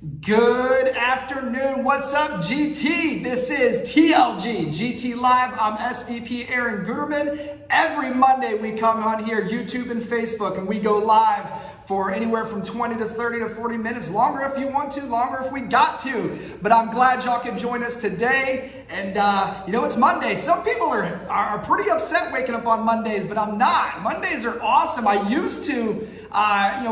Good afternoon. What's up, GT? This is TLG-GT Live. I'm SVP Aaron Guetterman. Every Monday we come on here, YouTube and Facebook, and we go live for anywhere from 20 to 30 to 40 minutes. Longer if you want to, longer if we got to. But I'm glad y'all can join us today. And it's Monday. Some people are pretty upset waking up on Mondays, but I'm not. Mondays are awesome. I used to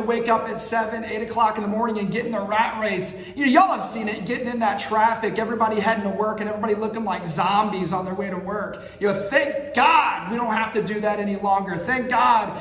wake up at 7, 8 o'clock in the morning and get in the rat race. Y'all have seen it, getting in that traffic, everybody heading to work and everybody looking like zombies on their way to work. Thank God we don't have to do that any longer. Thank God,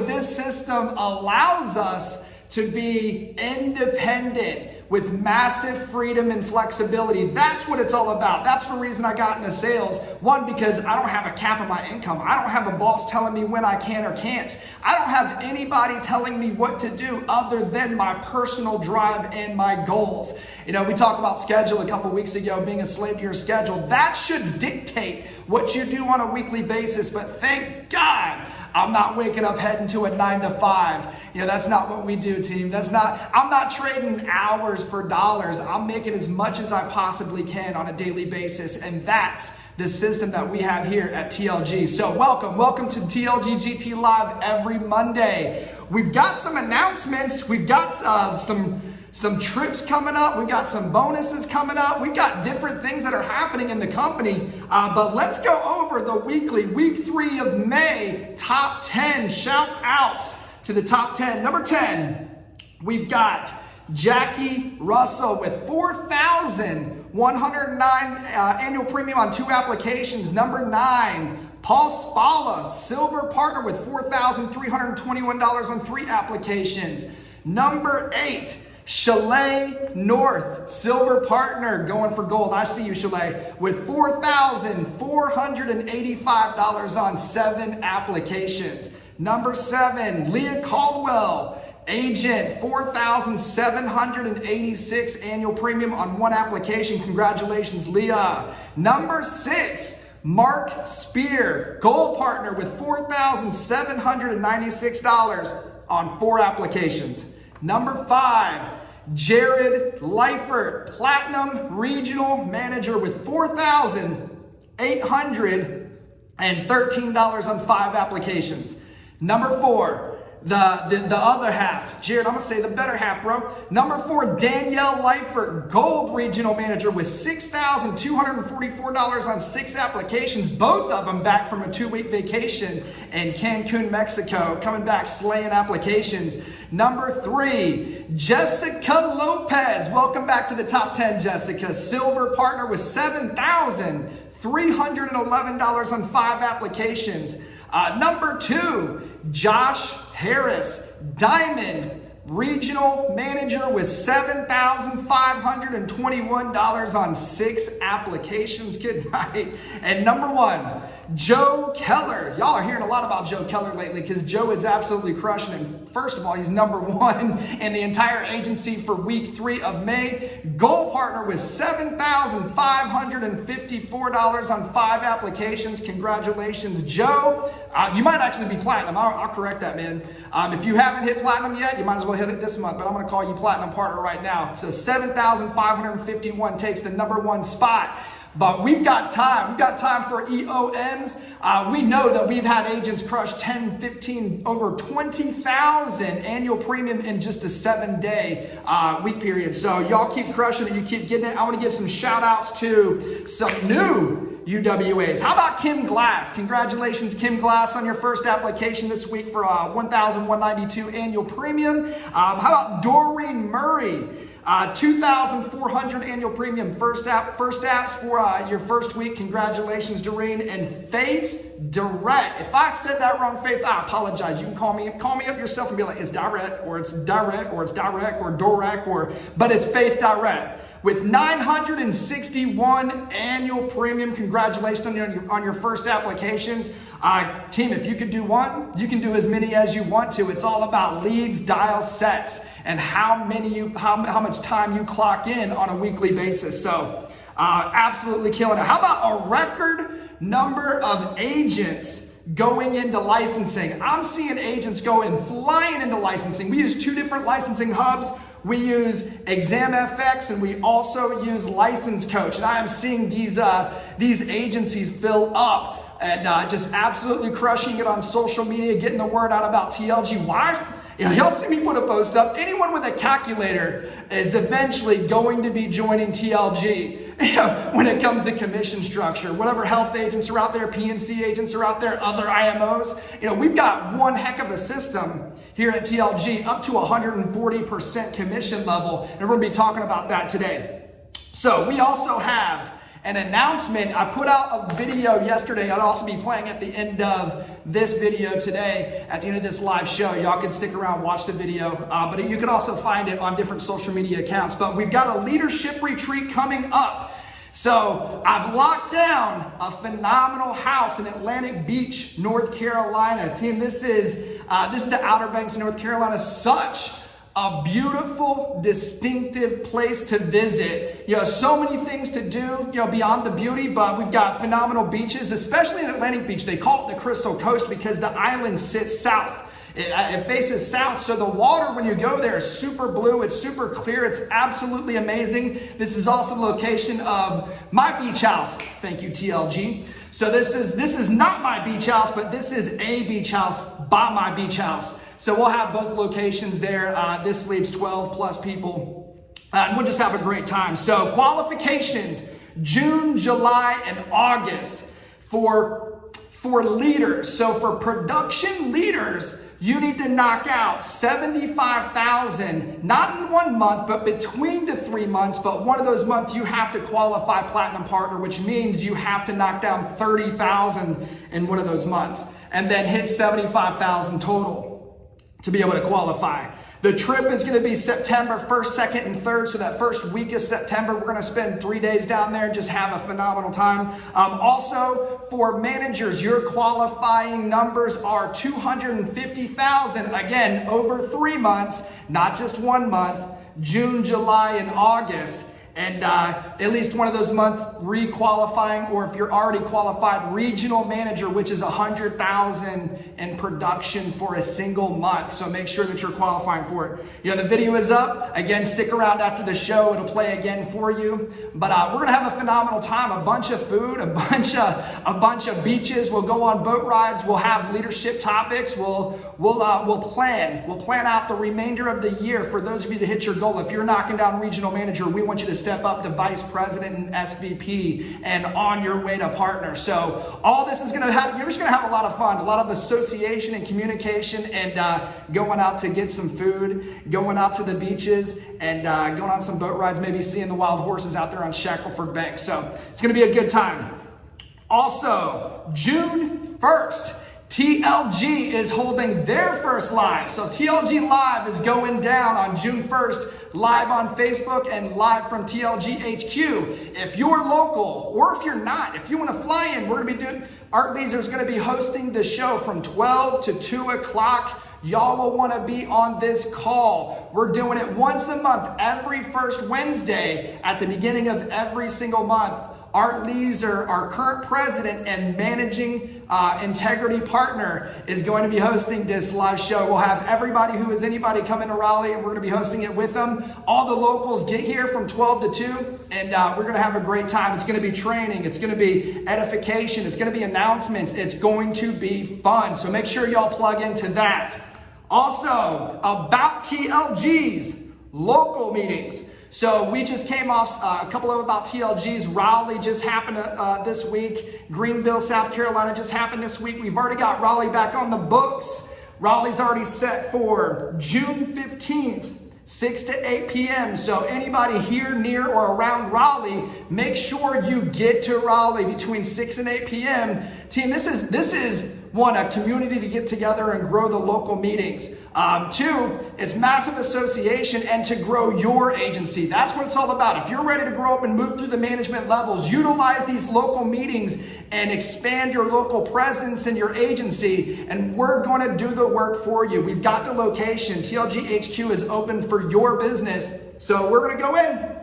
this system allows us to be independent with massive freedom and flexibility. That's what it's all about. That's the reason I got into sales. One, because I don't have a cap on my income. I don't have a boss telling me when I can or can't. I don't have anybody telling me what to do other than my personal drive and my goals. We talked about schedule a couple weeks ago, being a slave to your schedule. That should dictate what you do on a weekly basis, but thank God I'm not waking up heading to a 9 to 5. That's not what we do, team. I'm not trading hours for dollars. I'm making as much as I possibly can on a daily basis. And that's the system that we have here at TLG. So welcome to TLG-GT Live every Monday. We've got some announcements. We've got some trips coming up. We've got some bonuses coming up. We've got different things that are happening in the company. But let's go over the week 3 of May, top 10 shout outs to the top 10. Number 10, we've got Jackie Russell with 4,109 annual premium on 2 applications. Number 9, Paul Spalla, silver partner with $4,321 on 3 applications. Number 8, Chalet North, silver partner, going for gold. I see you, Chalet, with $4,485 on 7 applications. Number 7, Leah Caldwell, agent, $4,786 annual premium on 1 application. Congratulations, Leah. Number 6, Mark Spear, gold partner with $4,796 on 4 applications. Number 5, Jared Leifert, platinum regional manager with $4,813 on 5 applications. Number 4, the other half. Jared, I'm going to say the better half, bro. Number 4, Danielle Leifert, gold regional manager with $6,244 on 6 applications. Both of them back from a 2-week vacation in Cancun, Mexico. Coming back, slaying applications. Number 3, Jessica Lopez. Welcome back to the top 10, Jessica. Silver partner with $7,311 on 5 applications. Number 2, Josh Harris, diamond regional manager with $7,521 on 6 applications. Good night. And number 1, Joe Keller. Y'all are hearing a lot about Joe Keller lately because Joe is absolutely crushing it. First of all, he's number 1 in the entire agency for week 3 of May. Gold partner with $7,554 on 5 applications. Congratulations, Joe. You might actually be platinum. I'll correct that, man. If you haven't hit platinum yet, you might as well hit it this month, but I'm going to call you platinum partner right now. So 7,551 takes the number 1 spot. But we've got time. We've got time for EOMs. We know that we've had agents crush 10, 15, over 20,000 annual premium in just a 7-day week period. So y'all keep crushing it. You keep getting it. I want to give some shout outs to some new UWAs. How about Kim Glass? Congratulations, Kim Glass, on your first application this week for $1,192 annual premium. How about Doreen Murray? 2,400 annual premium first apps for your first week. Congratulations, Doreen. And Faith Direct. If I said that wrong, Faith, I apologize. You can call me up yourself and be like, it's direct, or it's direct, or it's direct, or Dorect, but it's Faith Direct. With 961 annual premium. Congratulations on your first applications. Team, if you could do 1, you can do as many as you want to. It's all about leads, dial sets, and how much time you clock in on a weekly basis. So absolutely killing it. How about a record number of agents going into licensing? I'm seeing agents flying into licensing. We use 2 different licensing hubs. We use ExamFX, and we also use License Coach. And I am seeing these agencies fill up and just absolutely crushing it on social media, getting the word out about TLG. Why? Y'all see me put a post up. Anyone with a calculator is eventually going to be joining TLG. When it comes to commission structure, whatever health agents are out there, PNC agents are out there, other IMOs, we've got one heck of a system here at TLG, up to 140% commission level, and we're going to be talking about that today. So we also have an announcement. I put out a video yesterday. I'll also be playing at the end of this video today, at the end of this live show. Y'all can stick around, watch the video, but you can also find it on different social media accounts. But we've got a leadership retreat coming up. So I've locked down a phenomenal house in Atlantic Beach, North Carolina. Team, this is the Outer Banks of North Carolina. Such a beautiful, distinctive place to visit. So many things to do, beyond the beauty, but we've got phenomenal beaches, especially in Atlantic Beach. They call it the Crystal Coast because the island sits south. It faces south, so the water when you go there is super blue, it's super clear, it's absolutely amazing. This is also the location of my beach house. Thank you, TLG. So this is not my beach house, but this is a beach house by my beach house. So we'll have both locations there. This sleeps 12 plus people, and we'll just have a great time. So qualifications, June, July, and August for leaders. So for production leaders, you need to knock out 75,000, not in 1 month, but between the 3 months. But one of those months you have to qualify Platinum Partner, which means you have to knock down 30,000 in one of those months and then hit 75,000 total to be able to qualify. The trip is going to be September 1st, 2nd, and 3rd. So that first week of September, we're going to spend 3 days down there and just have a phenomenal time. Also, for managers, your qualifying numbers are 250,000. Again, over 3 months, not just 1 month, June, July, and August. And at least one of those months re-qualifying, or if you're already qualified, regional manager, which is 100,000 in production for a single month. So make sure that you're qualifying for it. The video is up. Again, stick around after the show. It'll play again for you. But we're gonna have a phenomenal time. A bunch of food, a bunch of beaches. We'll go on boat rides. We'll have leadership topics. We'll plan out the remainder of the year for those of you to hit your goal. If you're knocking down regional manager, we want you to step up to vice president and SVP and on your way to partner. So all this is gonna have, you're just gonna have a lot of fun, a lot of association and communication, and going out to get some food, going out to the beaches, and going on some boat rides, maybe seeing the wild horses out there on Shackleford Bank. So it's gonna be a good time. Also, June 1st, TLG is holding their first live. So TLG Live is going down on June 1st, live on Facebook and live from TLG HQ. If you're local, or if you're not, if you want to fly in, we're going to be doing, Art Leeser is going to be hosting the show from 12 to 2 o'clock. Y'all will want to be on this call. We're doing it once a month, every first Wednesday at the beginning of every single month. Art Leeser, our current president and managing integrity partner, is going to be hosting this live show. We'll have everybody who is anybody come into Raleigh, and we're going to be hosting it with them. All the locals get here from 12 to 2, and we're going to have a great time. It's going to be training. It's going to be edification. It's going to be announcements. It's going to be fun. So make sure y'all plug into that. Also, about TLG's local meetings. So we just came off a couple of about TLGs. Raleigh just happened this week. Greenville, South Carolina just happened this week. We've already got Raleigh back on the books. Raleigh's already set for June 15th, 6 to 8 p.m. So anybody here, near, or around Raleigh, make sure you get to Raleigh between 6 and 8 p.m. Team, this is one, a community to get together and grow the local meetings. Two, it's massive association and to grow your agency. That's what it's all about. If you're ready to grow up and move through the management levels, utilize these local meetings and expand your local presence in your agency, and we're going to do the work for you. We've got the location. TLG HQ is open for your business. So we're going to go in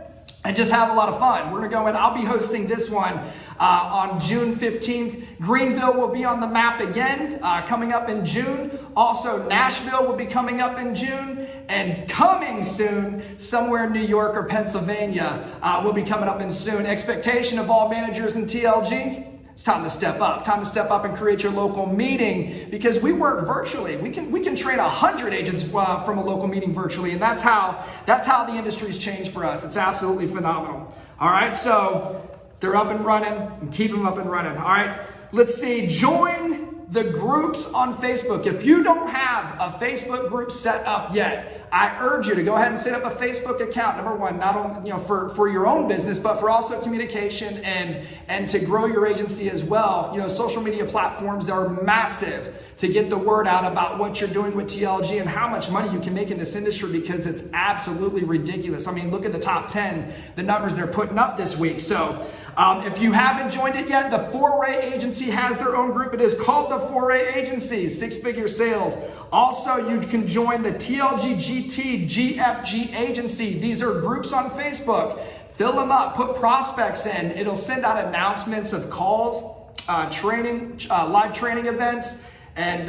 and just have a lot of fun. We're going to go in. I'll be hosting this one on June 15th. Greenville will be on the map again, coming up in June. Also, Nashville will be coming up in June. and coming soon somewhere in New York or Pennsylvania will be coming up in soon. Expectation of all managers in TLG. It's time to step up. Time to step up and create your local meeting, because we work virtually. We can train 100 agents from a local meeting virtually, and that's how the industry's changed for us. It's absolutely phenomenal. All right, so they're up and running, and keep them up and running. All right, let's see. Join the groups on Facebook. If you don't have a Facebook group set up yet, I urge you to go ahead and set up a Facebook account. Number one, not only for your own business, but for also communication and to grow your agency as well. Social media platforms are massive to get the word out about what you're doing with TLG and how much money you can make in this industry, because it's absolutely ridiculous. I mean, look at the top 10, the numbers they're putting up this week. So if you haven't joined it yet, the 4A Agency has their own group. It is called the 4A Agency, six-figure sales. Also, you can join the TLG-GT GFG Agency. These are groups on Facebook. Fill them up, put prospects in. It'll send out announcements of calls, training, live training events, and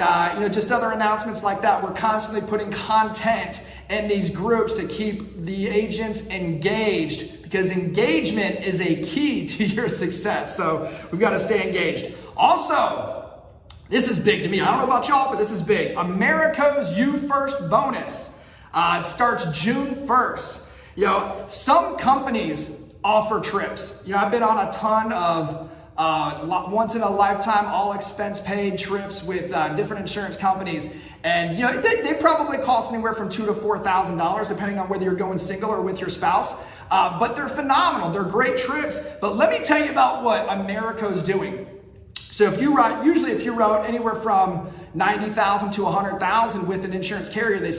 just other announcements like that. We're constantly putting content in these groups to keep the agents engaged, because engagement is a key to your success. So we've got to stay engaged. Also, this is big to me. I don't know about y'all, but this is big. America's You First bonus starts June 1st. Some companies offer trips. I've been on a ton of once in a lifetime, all expense paid trips with different insurance companies. And they probably cost anywhere from $2,000 to $4,000, depending on whether you're going single or with your spouse. But they're phenomenal. They're great trips. But let me tell you about what America's doing. So if you wrote anywhere from $90,000 to $100,000 with an insurance carrier, they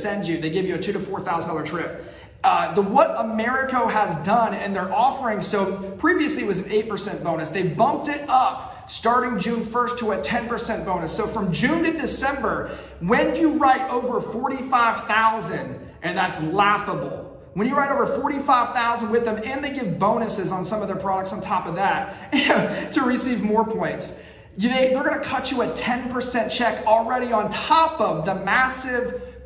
give you a $2,000 to $4,000 trip. What America has done, and they're offering, so previously it was an 8% bonus. They bumped it up starting June 1st to a 10% bonus. So from June to December, when you write over $45,000, and that's laughable. When you write over $45,000 with them, and they give bonuses on some of their products on top of that to receive more points, they're going to cut you a 10% check already on top of the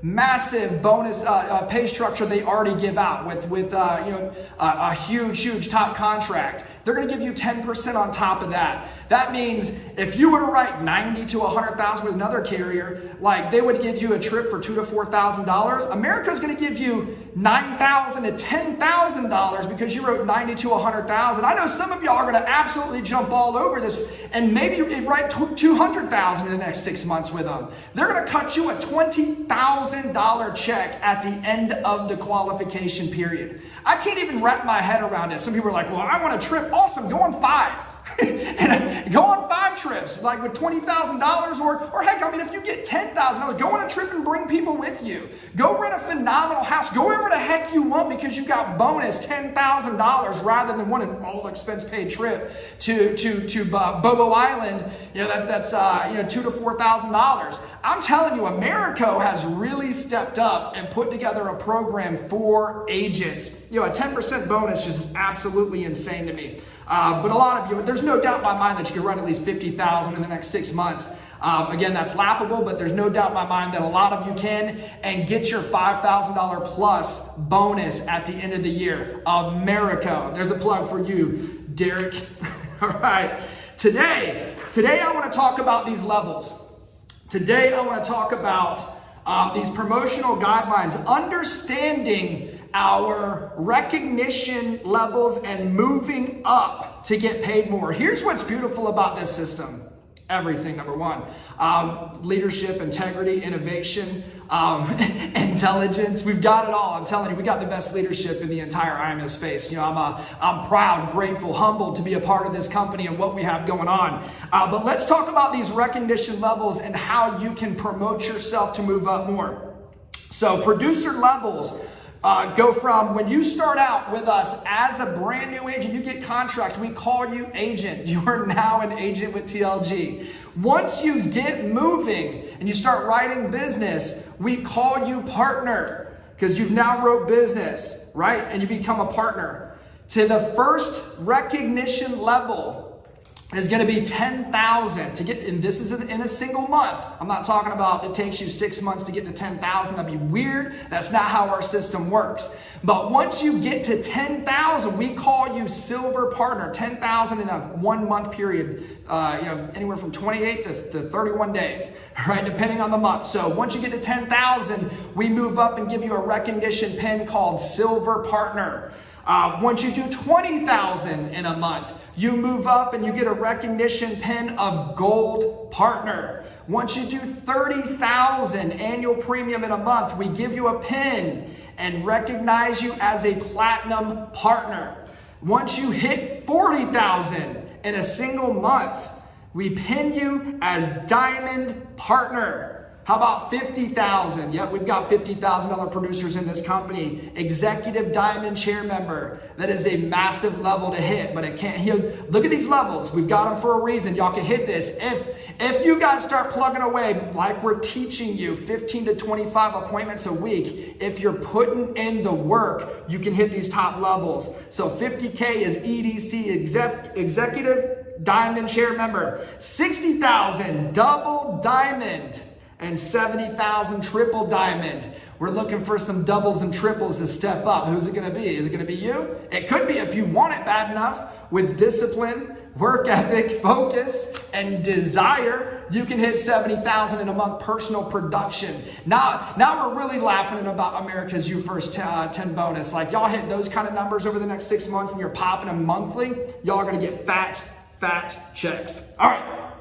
massive bonus pay structure they already give out with a huge top contract. They're going to give you 10% on top of that. That means if you were to write $90,000 to $100,000 with another carrier, like they would give you a trip for $2,000 to $4,000. America's going to give you $9,000 to $10,000 because you wrote $90,000 to $100,000. I know some of y'all are going to absolutely jump all over this, and maybe write $200,000 in the next 6 months with them. They're going to cut you a $20,000 check at the end of the qualification period. I can't even wrap my head around it. Some people are like, well, I want a trip. Awesome, go on 5. And go on 5 trips, like with $20,000, or heck, I mean, if you get $10,000, go on a trip and bring people with you. Go rent a phenomenal house. Go wherever the heck you want, because you got bonus $10,000 rather than one an all expense paid trip to Bobo Island. That's $2,000 to $4,000. I'm telling you, America has really stepped up and put together a program for agents. A 10% bonus is absolutely insane to me. But a lot of you, there's no doubt in my mind that you could run at least $50,000 in the next 6 months. Again, that's laughable, but there's no doubt in my mind that a lot of you can, and get your $5,000 plus bonus at the end of the year. America, there's a plug for you, Derek. All right, today I want to talk about these levels. Today I want to talk about these promotional guidelines, understanding our recognition levels and moving up to get paid more. Here's what's beautiful about this system. Everything, number one. Leadership, integrity, innovation, intelligence. We've got it all. I'm telling you, we got the best leadership in the entire IMO space. I'm proud, grateful, humbled to be a part of this company and what we have going on. But let's talk about these recognition levels and how you can promote yourself to move up more. So producer levels go from when you start out with us as a brand new agent, you get contract, we call you agent. You are now an agent with TLG. Once you get moving and you start writing business, we call you partner, because you've now wrote business, right? And you become a partner. To the first recognition level is going to be 10,000 to get, and this is in a single month. I'm not talking about it takes you 6 months to get to 10,000. That'd be weird. That's not how our system works. But once you get to 10,000, we call you silver partner. 10,000 in a 1 month period, anywhere from 28 to 31 days, right? Depending on the month. So once you get to 10,000, we move up and give you a recognition pin called silver partner. Once you do 20,000 in a month, you move up and you get a recognition pin of gold partner. Once you do 30,000 annual premium in a month, we give you a pin and recognize you as a platinum partner. Once you hit 40,000 in a single month, we pin you as diamond partner. How about 50,000? Yep, we've got $50,000 producers in this company. Executive Diamond Chair Member. That is a massive level to hit, but it can't. Look at these levels. We've got them for a reason. Y'all can hit this. If you guys start plugging away, like we're teaching you, 15 to 25 appointments a week, if you're putting in the work, you can hit these top levels. So 50K is EDC Executive Diamond Chair Member. 60,000 double diamond. And 70,000 triple diamond. We're looking for some doubles and triples to step up. Who's it gonna be? Is it gonna be you? It could be if you want it bad enough. With discipline, work ethic, focus, and desire, you can hit 70,000 in a month personal production. Now we're really laughing about America's You First 10 bonus. Like y'all hit those kind of numbers over the next 6 months and you're popping them monthly, y'all are gonna get fat checks. All right,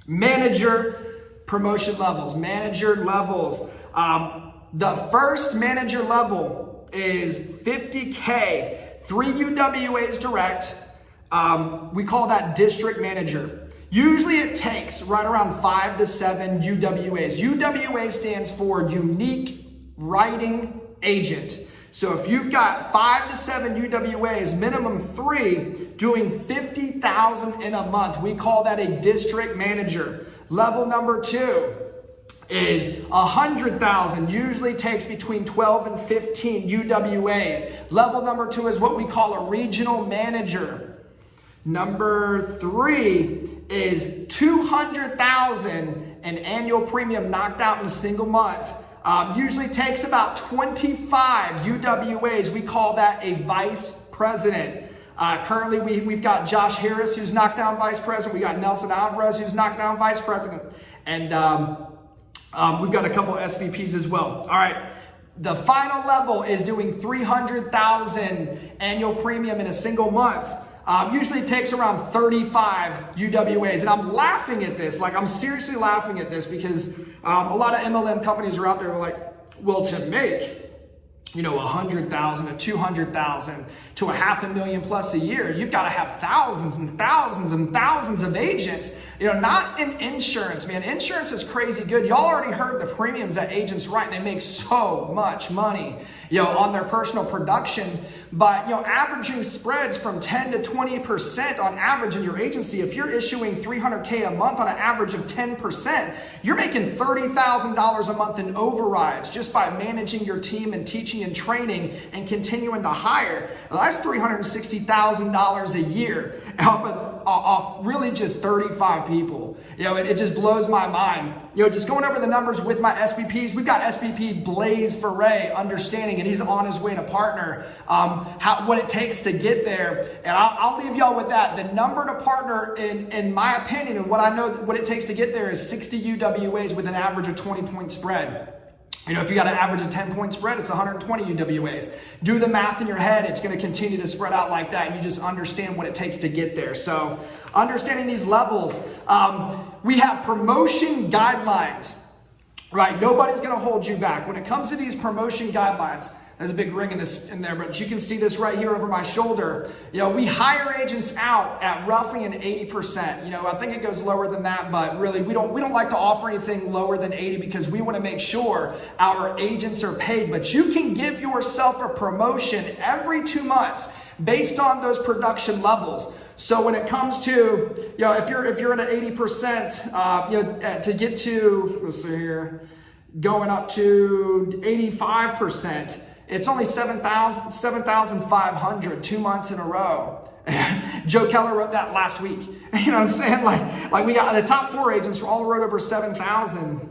manager promotion levels, manager levels. The first manager level is 50K, 3 UWAs direct. We call that district manager. Usually it takes right around 5 to 7 UWAs. UWA stands for unique writing agent. So if you've got 5 to 7 UWAs, minimum 3, doing 50,000 in a month, we call that a district manager. Level number 2 is 100,000, usually takes between 12 and 15 UWAs. Level number 2 is what we call a regional manager. Number 3 is 200,000 in annual premium knocked out in a single month. Usually takes about 25 UWAs. We call that a vice president. Currently, we've got Josh Harris, who's knocked down vice president. We got Nelson Alvarez, who's knocked down vice president. And we've got a couple SVPs as well. All right. The final level is doing 300,000 annual premium in a single month. Usually takes around 35 UWAs. And I'm laughing at this. Like, I'm seriously laughing at this because a lot of MLM companies are out there like, well, to make 100,000 to 200,000 to $500,000 plus a year, you've got to have thousands and thousands and thousands of agents. Not in insurance, man. Insurance is crazy good. Y'all already heard the premiums that agents write. They make so much money, on their personal production. But, averaging spreads from 10 to 20% on average in your agency, if you're issuing $300K a month on an average of 10%, you're making $30,000 a month in overrides just by managing your team and teaching and training and continuing to hire. Well, that's $360,000 a year off really just 35 people. It just blows my mind. Just going over the numbers with my SVPs, we've got SVP Blaze Foray understanding, and he's on his way to partner, what it takes to get there. And I'll leave y'all with that. The number to partner, in my opinion, and what I know what it takes to get there is 60 UWAs with an average of 20-point spread. If you got an average of 10-point spread, it's 120 UWAs. Do the math in your head. It's going to continue to spread out like that, and you just understand what it takes to get there. So understanding these levels, we have promotion guidelines, right? Nobody's going to hold you back. When it comes to these promotion guidelines, there's a big ring in there, but you can see this right here over my shoulder. We hire agents out at roughly an 80%. I think it goes lower than that, but really we don't like to offer anything lower than 80 because we want to make sure our agents are paid. But you can give yourself a promotion every 2 months based on those production levels. So when it comes to, if you're at an 80%, to get to, let's see here, going up to 85%, It's only 7,500 2 months in a row. Joe Keller wrote that last week. You know what I'm saying? Like we got the top 4 agents all wrote over 7,000,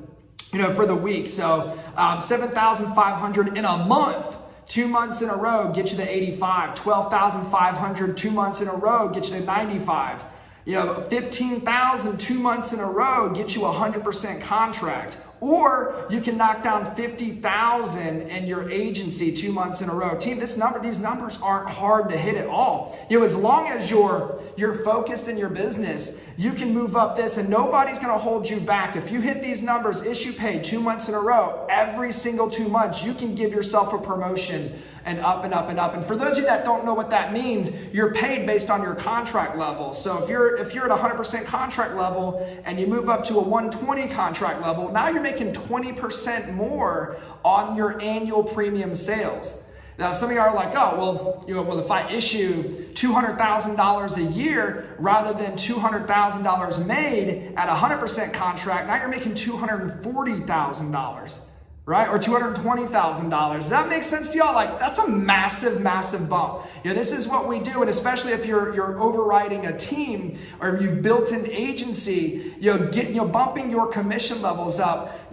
for the week. So 7,500 in a month, 2 months in a row, get you to 85. 12,500 2 months in a row, get you to 95. 15,000 2 months in a row, get you 100% contract. Or you can knock down 50,000 in your agency 2 months in a row. Team, these numbers aren't hard to hit at all. As long as you're focused in your business, you can move up this and nobody's gonna hold you back. If you hit these numbers, issue pay 2 months in a row, every single 2 months, you can give yourself a promotion and up and up and up. And for those of you that don't know what that means, you're paid based on your contract level. So if you're at 100% contract level and you move up to a 120 contract level, now you're making 20% more on your annual premium sales. Now, some of you are like, oh, well, if I issue $200,000 a year rather than $200,000 made at 100% contract, now you're making $240,000. Right? Or $220,000. Does that make sense to y'all? Like, that's a massive, massive bump. This is what we do. And especially if you're overriding a team or you've built an agency, bumping your commission levels up,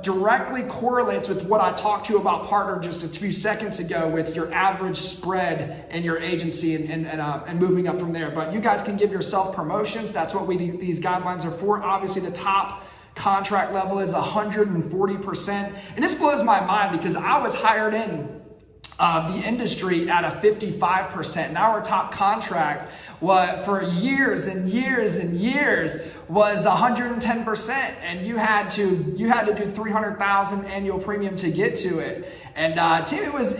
directly correlates with what I talked to you about partner just a few seconds ago with your average spread in your agency and moving up from there. But you guys can give yourself promotions. That's what these guidelines are for. Obviously, the top contract level is 140%. And this blows my mind because I was hired in the industry at a 55%. Now our top contract for years and years and years was 110%. And you had to do 300,000 annual premium to get to it. And Tim, it was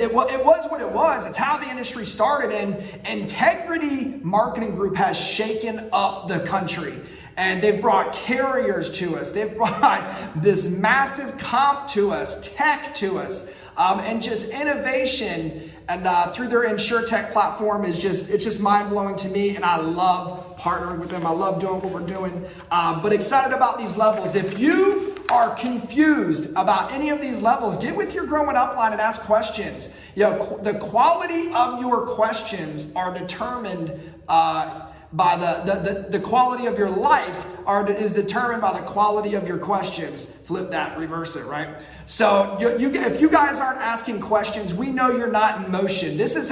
what it was. It's how the industry started. And Integrity Marketing Group has shaken up the country. And they've brought carriers to us. They've brought this massive comp to us, tech to us, and just innovation. And through their InsurTech platform it's just mind blowing to me. And I love partnering with them. I love doing what we're doing. But excited about these levels. If you are confused about any of these levels, get with your growing upline and ask questions. The quality of your questions are determined by the quality of your life is determined by the quality of your questions. Flip that, reverse it, right? So if you guys aren't asking questions, we know you're not in motion. This is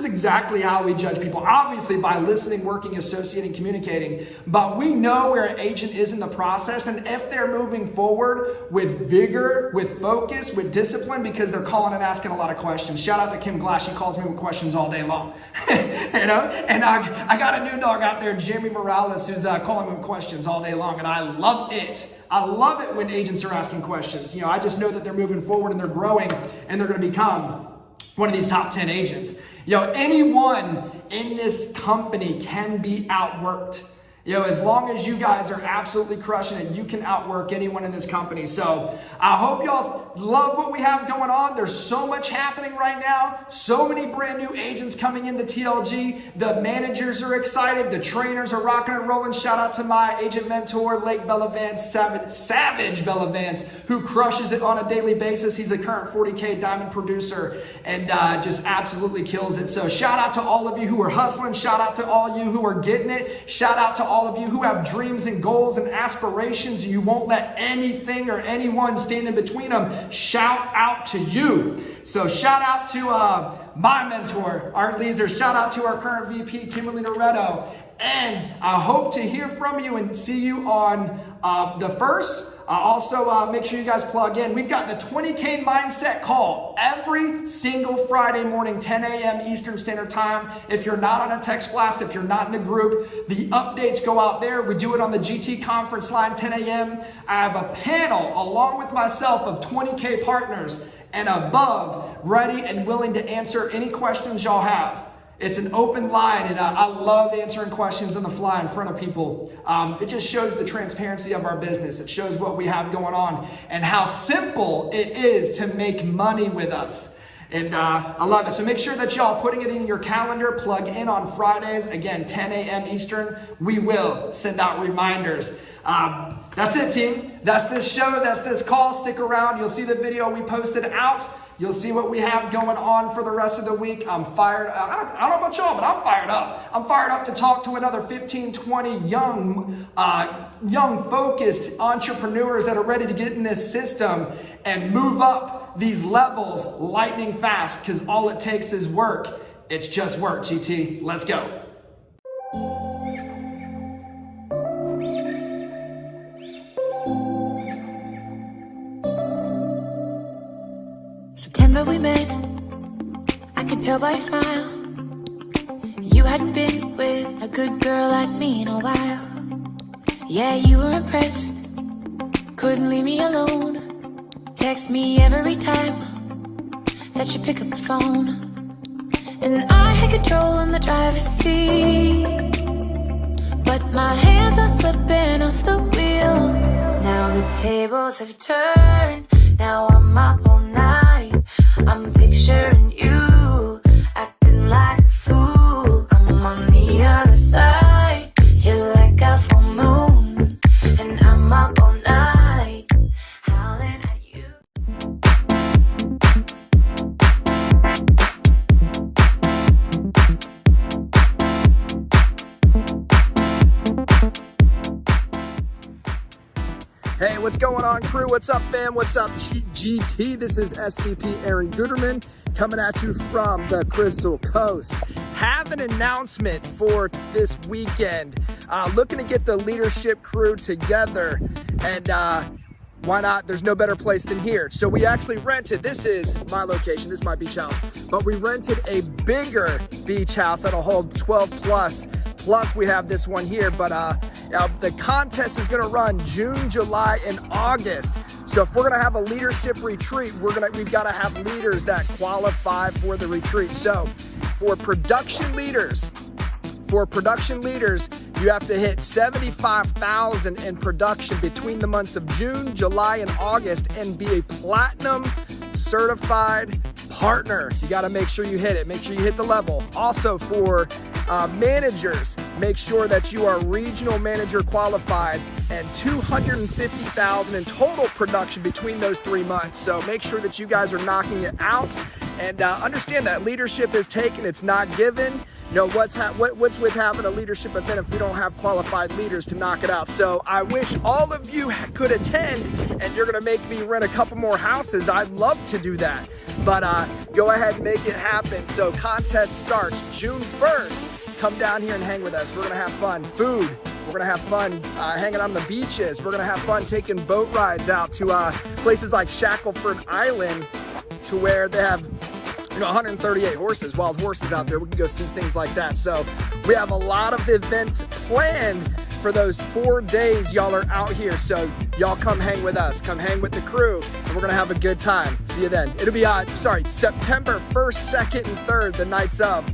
exactly how we judge people. Obviously by listening, working, associating, communicating, but we know where an agent is in the process and if they're moving forward with vigor, with focus, with discipline, because they're calling and asking a lot of questions. Shout out to Kim Glass. She calls me with questions all day long. And I got a new dog out there, Jeremy Morales, who's calling me with questions all day long, and I love it. I love it when agents are asking questions. I just know that they're moving forward and they're growing and they're going to become one of these top 10 agents. Anyone in this company can be outworked. As long as you guys are absolutely crushing it, you can outwork anyone in this company. So I hope y'all love what we have going on. There's so much happening right now. So many brand new agents coming into TLG. The managers are excited. The trainers are rocking and rolling. Shout out to my agent mentor, Lake Bellavance, Savage Bellavance, who crushes it on a daily basis. He's a current 40K diamond producer and just absolutely kills it. So shout out to all of you who are hustling. Shout out to all you who are getting it. Shout out to all of you who have dreams and goals and aspirations. You won't let anything or anyone stand in between them. Shout out to you. So shout out to my mentor, Art Leeser. Shout out to our current VP, Kimberly Loretto. And I hope to hear from you and see you on the 1st. Also, make sure you guys plug in. We've got the 20K Mindset Call every single Friday morning, 10 a.m. Eastern Standard Time. If you're not on a text blast, if you're not in a group, the updates go out there. We do it on the GT conference line, 10 a.m. I have a panel along with myself of 20K partners and above ready and willing to answer any questions y'all have. It's an open line, and I love answering questions on the fly in front of people. It just shows the transparency of our business. It shows what we have going on and how simple it is to make money with us. And I love it. So make sure that y'all putting it in your calendar, plug in on Fridays, again, 10 a.m. Eastern. We will send out reminders. That's it, team. That's this show. That's this call. Stick around. You'll see the video we posted out. You'll see what we have going on for the rest of the week. I'm fired. I don't know about y'all, but I'm fired up. I'm fired up to talk to another 15, 20 young, focused entrepreneurs that are ready to get in this system and move up these levels lightning fast, because all it takes is work. It's just work, GT. Let's go. September we met, I could tell by your smile. You hadn't been with a good girl like me in a while. Yeah, you were impressed, couldn't leave me alone. Text me every time that you pick up the phone. And I had control in the driver's seat, but my hands are slipping off the wheel. Now the tables have turned, now I'm up all night. I'm picturing you acting like a fool. I'm on the other side, you're like a full moon, and I'm up all night, howling at you. Hey, what's going on, crew? What's up, fam? What's up, GT? This is SVP Aaron Guetterman coming at you from the Crystal Coast. Have an announcement for this weekend. Looking to get the leadership crew together, and why not? There's no better place than here. So we actually rented, this is my location, this is my beach house, but we rented a bigger beach house that'll hold 12 plus. Plus we have this one here, but the contest is gonna run June, July, and August. So if we're gonna have a leadership retreat, we've gotta have leaders that qualify for the retreat. So for production leaders, you have to hit 75,000 in production between the months of June, July, and August and be a platinum certified partner. You got to make sure you hit it. Make sure you hit the level. Also for managers, make sure that you are regional manager qualified and 250,000 in total production between those 3 months. So make sure that you guys are knocking it out, and understand that leadership is taken, it's not given. You know, what's with having a leadership event if we don't have qualified leaders to knock it out? So I wish all of you could attend, and you're gonna make me rent a couple more houses. I'd love to do that, but go ahead and make it happen. So contest starts June 1st. Come down here and hang with us. We're gonna have fun. Food. We're gonna have fun hanging on the beaches. We're gonna have fun taking boat rides out to places like Shackleford Island, to where they have 138 horses, wild horses out there. We can go see things like that. So we have a lot of events planned for those 4 days y'all are out here. So y'all come hang with us, come hang with the crew, and we're gonna have a good time. See you then. It'll be September 1st, 2nd, and 3rd, the nights of.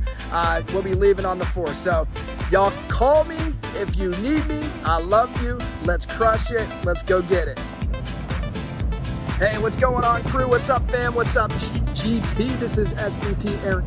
We'll be leaving on the 4th. So y'all call me if you need me. I love you. Let's crush it. Let's go get it. Hey, what's going on, crew? What's up, fam? What's up, GT? This is SVP Aaron.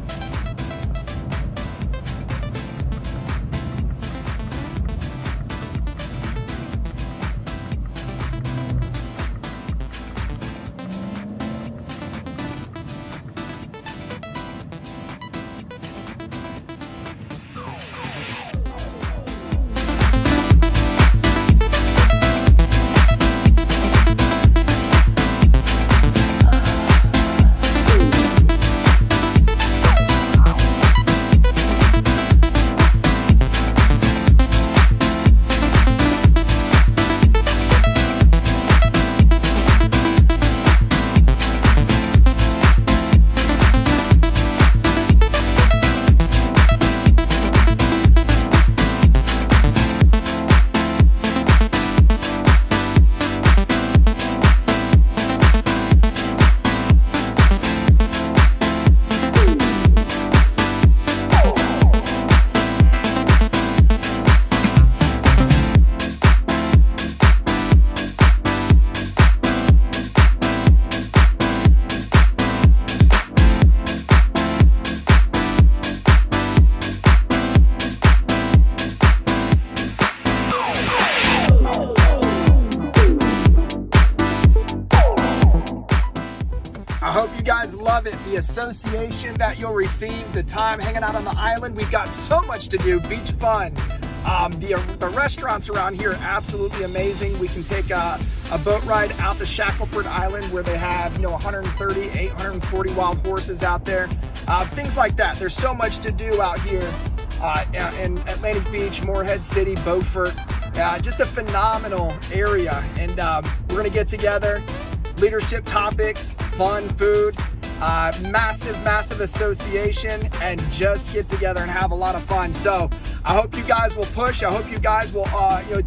the association that you'll receive, the time hanging out on the island. We've got so much to do, beach fun. The restaurants around here are absolutely amazing. We can take a boat ride out to Shackleford Island where they have, 130, 840 wild horses out there. Things like that. There's so much to do out here in Atlantic Beach, Morehead City, Beaufort. Just a phenomenal area. And we're going to get together, leadership topics, fun, food, massive association, and just get together and have a lot of fun. So I hope you guys will push. I hope you guys will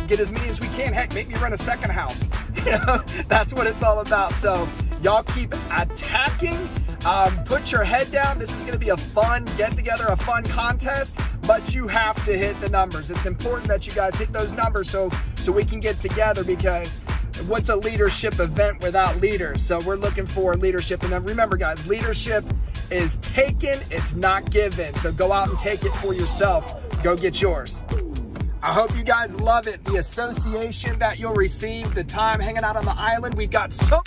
get as many as we can. Heck, make me run a second house. That's what it's all about. So y'all keep attacking. Put your head down. This is going to be a fun get together, a fun contest, but you have to hit the numbers. It's important that you guys hit those numbers so we can get together, because what's a leadership event without leaders? So we're looking for leadership. And remember, guys, leadership is taken, it's not given. So go out and take it for yourself. Go get yours. I hope you guys love it. The association that you'll receive, the time hanging out on the island. We've got so